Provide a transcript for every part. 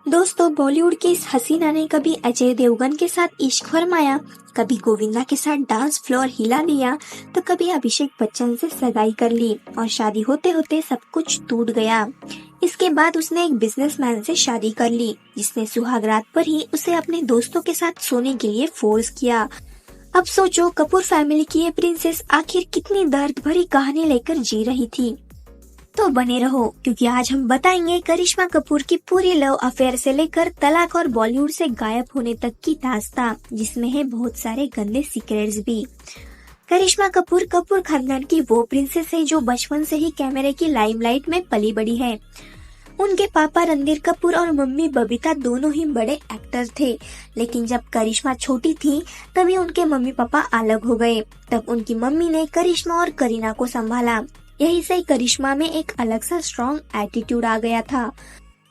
दोस्तों, बॉलीवुड की इस हसीना ने कभी अजय देवगन के साथ इश्क फरमाया, कभी गोविंदा के साथ डांस फ्लोर हिला दिया, तो कभी अभिषेक बच्चन से सगाई कर ली और शादी होते होते सब कुछ टूट गया। इसके बाद उसने एक बिजनेसमैन से शादी कर ली, जिसने सुहाग रात पर ही उसे अपने दोस्तों के साथ सोने के लिए फोर्स किया। अब सोचो, कपूर फैमिली की ये प्रिंसेस आखिर कितनी दर्द भरी कहानी लेकर जी रही थी। तो बने रहो, क्योंकि आज हम बताएंगे करिश्मा कपूर की पूरी लव अफेयर से लेकर तलाक और बॉलीवुड से गायब होने तक की दास्तां, जिसमें है बहुत सारे गंदे सीक्रेट्स भी। करिश्मा कपूर कपूर खानदान की वो प्रिंसेस है जो बचपन से ही कैमरे की लाइमलाइट में पली बड़ी है। उनके पापा रणधीर कपूर और मम्मी बबीता दोनों ही बड़े एक्टर थे, लेकिन जब करिश्मा छोटी थी तभी उनके मम्मी पापा अलग हो गए। तब उनकी मम्मी ने करिश्मा और करीना को संभाला। यही से करिश्मा में एक अलग सा स्ट्रॉन्ग एटीट्यूड आ गया था।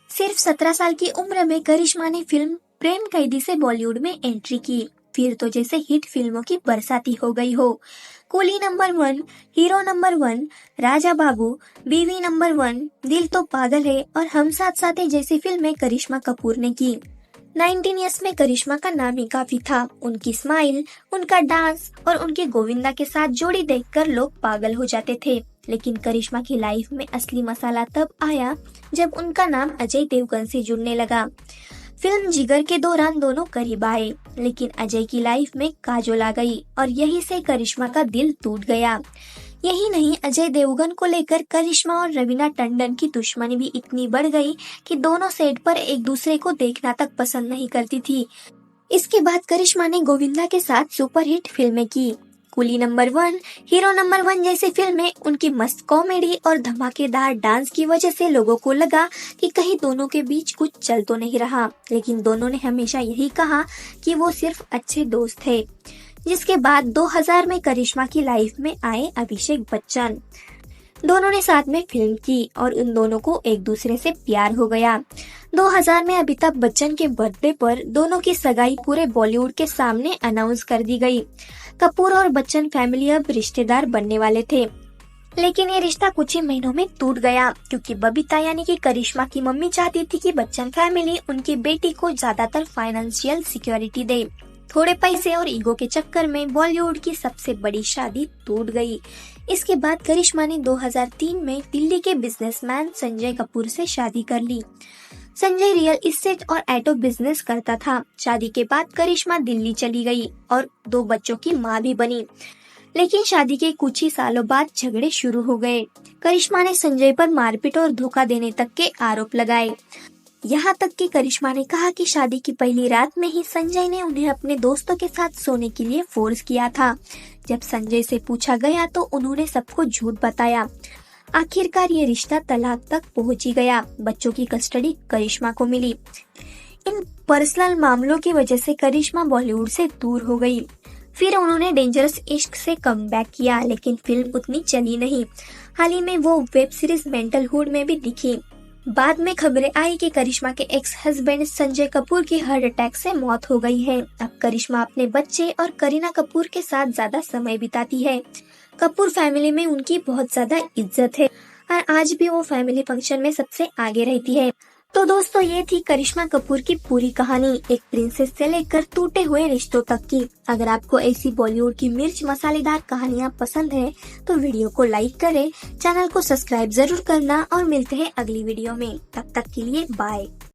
सिर्फ 17 साल की उम्र में करिश्मा ने फिल्म प्रेम कैदी से बॉलीवुड में एंट्री की। फिर तो जैसे हिट फिल्मों की बरसाती हो गई हो। Coolie number 1, hero number 1, Raja Babu, बीवी नंबर 1, दिल तो पागल है और हम साथ साथ हैं जैसी फिल्में करिश्मा कपूर ने की। 19 ईयर्स में करिश्मा का नाम ही काफी था। उनकी स्माइल, उनका डांस और उनके गोविंदा के साथ जोड़ी देखकर लोग पागल हो जाते थे। लेकिन करिश्मा की लाइफ में असली मसाला तब आया जब उनका नाम अजय देवगन से जुड़ने लगा। फिल्म जिगर के दौरान दोनों करीब आए, लेकिन अजय की लाइफ में काजोल आ गई और यही से करिश्मा का दिल टूट गया। यही नहीं, अजय देवगन को लेकर करिश्मा और रवीना टंडन की दुश्मनी भी इतनी बढ़ गई कि दोनों सेट पर एक दूसरे को देखना तक पसंद नहीं करती थी। इसके बाद करिश्मा ने गोविंदा के साथ सुपरहिट फिल्में की। कूली नंबर 1, हीरो नंबर 1 जैसी फिल्में उनकी मस्त कॉमेडी और धमाकेदार डांस की वजह से लोगों को लगा कि कहीं दोनों के बीच कुछ चल तो नहीं रहा, लेकिन दोनों ने हमेशा यही कहा कि वो सिर्फ अच्छे दोस्त थे। जिसके बाद 2000 में करिश्मा की लाइफ में आए अभिषेक बच्चन। दोनों ने साथ में फिल्म की और उन दोनों को एक दूसरे से प्यार हो गया। 2000 में अमिताभ बच्चन के बर्थडे पर दोनों की सगाई पूरे बॉलीवुड के सामने अनाउंस कर दी गई। कपूर और बच्चन फैमिली अब रिश्तेदार बनने वाले थे, लेकिन ये रिश्ता कुछ ही महीनों में टूट गया, क्योंकि बबीता यानी कि करिश्मा की मम्मी चाहती थी कि बच्चन फैमिली उनकी बेटी को ज्यादातर फाइनेंशियल सिक्योरिटी दे। थोड़े पैसे और ईगो के चक्कर में बॉलीवुड की सबसे बड़ी शादी टूट गई। इसके बाद करिश्मा ने 2003 में दिल्ली के बिजनेसमैन संजय कपूर से शादी कर ली। संजय रियल इस्टेट और ऑटो बिजनेस करता था। शादी के बाद करिश्मा दिल्ली चली गई और 2 बच्चों की मां भी बनी। लेकिन शादी के कुछ ही सालों बाद झगड़े शुरू हो गए। करिश्मा ने संजय पर मारपीट और धोखा देने तक के आरोप लगाए। यहाँ तक कि करिश्मा ने कहा कि शादी की पहली रात में ही संजय ने उन्हें अपने दोस्तों के साथ सोने के लिए फोर्स किया था। जब संजय से पूछा गया तो उन्होंने सबको झूठ बताया। आखिरकार ये रिश्ता तलाक तक पहुंच ही गया। बच्चों की कस्टडी करिश्मा को मिली। इन पर्सनल मामलों की वजह से करिश्मा बॉलीवुड से दूर हो गई। फिर उन्होंने डेंजरस इश्क से कमबैक किया, लेकिन फिल्म उतनी चली नहीं। हाल ही में वो वेब सीरीज मेंटल हुड में भी दिखी। बाद में खबरें आई कि करिश्मा के एक्स हस्बैंड संजय कपूर की हार्ट अटैक से मौत हो गई है। अब करिश्मा अपने बच्चे और करीना कपूर के साथ ज्यादा समय बिताती है। कपूर फैमिली में उनकी बहुत ज्यादा इज्जत है और आज भी वो फैमिली फंक्शन में सबसे आगे रहती है। तो दोस्तों, ये थी करिश्मा कपूर की पूरी कहानी, एक प्रिंसेस से लेकर टूटे हुए रिश्तों तक की। अगर आपको ऐसी बॉलीवुड की मिर्च मसालेदार कहानियाँ पसंद है तो वीडियो को लाइक करें, चैनल को सब्सक्राइब जरूर करना और मिलते हैं अगली वीडियो में। तब तक के लिए बाय।